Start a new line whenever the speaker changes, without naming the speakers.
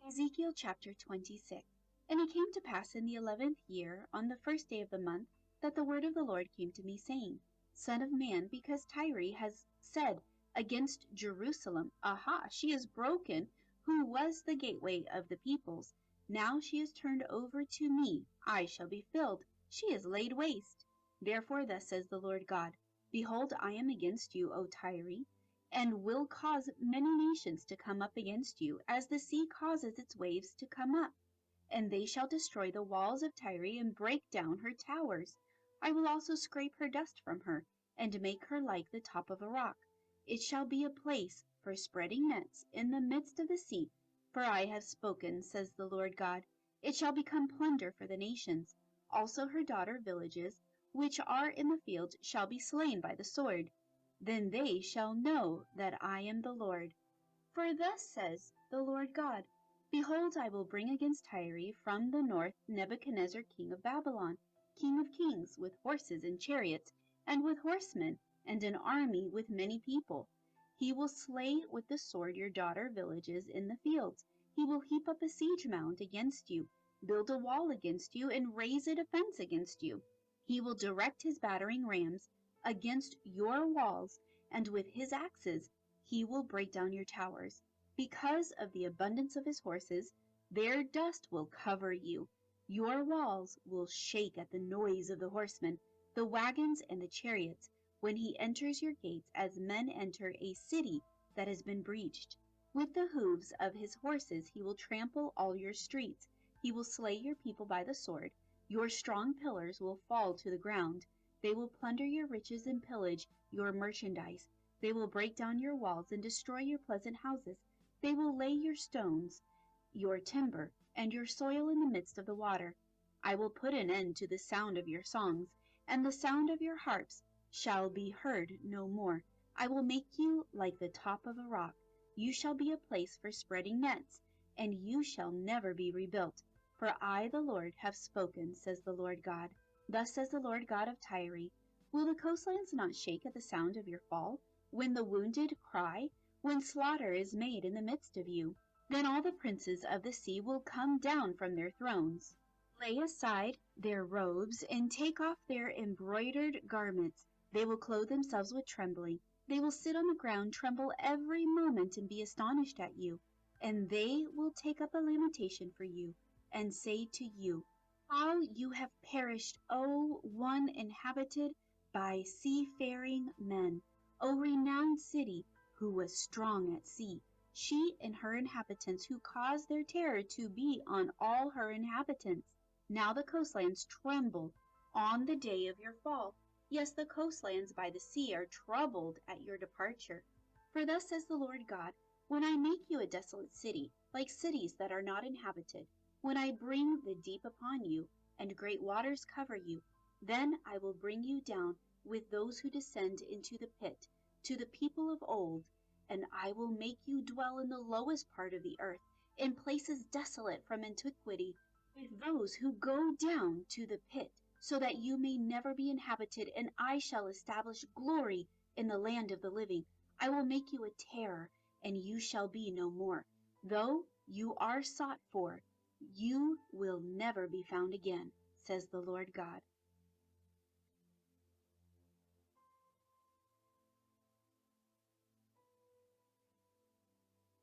Ezekiel chapter 26. And it came to pass in the 11th year, on the first day of the month, that the word of the Lord came to me, saying, Son of man, because Tyre has said against Jerusalem, Aha, she is broken, who was the gateway of the peoples. Now she is turned over to me, I shall be filled. She is laid waste. Therefore thus says the Lord God, Behold, I am against you, O Tyre, and will cause many nations to come up against you, as the sea causes its waves to come up. And they shall destroy the walls of Tyre and break down her towers. I will also scrape her dust from her, and make her like the top of a rock. It shall be a place for spreading nets in the midst of the sea, for I have spoken, says the Lord God. It shall become plunder for the nations. Also her daughter villages, which are in the fields, shall be slain by the sword. Then they shall know that I am the Lord. For thus says the Lord God, Behold, I will bring against Tyre from the north Nebuchadnezzar king of Babylon, king of kings, with horses and chariots, and with horsemen, and an army with many people. He will slay with the sword your daughter villages in the fields. He will heap up a siege mound against you, build a wall against you, and raise a defense against you. He will direct his battering rams against your walls, and with his axes he will break down your towers. Because of the abundance of his horses, their dust will cover you. Your walls will shake at the noise of the horsemen, the wagons and the chariots, when he enters your gates as men enter a city that has been breached. With the hooves of his horses he will trample all your streets. He will slay your people by the sword. Your strong pillars will fall to the ground. They will plunder your riches and pillage your merchandise. They will break down your walls and destroy your pleasant houses. They will lay your stones, your timber, and your soil in the midst of the water. I will put an end to the sound of your songs, and the sound of your harps shall be heard no more. I will make you like the top of a rock. You shall be a place for spreading nets, and you shall never be rebuilt. For I, the Lord, have spoken, says the Lord God. Thus says the Lord God of Tyre, Will the coastlands not shake at the sound of your fall, when the wounded cry, when slaughter is made in the midst of you? Then all the princes of the sea will come down from their thrones, lay aside their robes, and take off their embroidered garments. They will clothe themselves with trembling. They will sit on the ground, tremble every moment, and be astonished at you. And they will take up a lamentation for you, and say to you, How you have perished, O one inhabited by seafaring men, O renowned city, who was strong at sea, she and her inhabitants, who caused their terror to be on all her inhabitants. Now the coastlands tremble on the day of your fall. Yes, the coastlands by the sea are troubled at your departure. For thus says the Lord God, When I make you a desolate city, like cities that are not inhabited, when I bring the deep upon you, and great waters cover you, then I will bring you down with those who descend into the pit, to the people of old, and I will make you dwell in the lowest part of the earth, in places desolate from antiquity, with those who go down to the pit, so that you may never be inhabited, and I shall establish glory in the land of the living. I will make you a terror, and you shall be no more. Though you are sought for, you will never be found again, says the Lord God.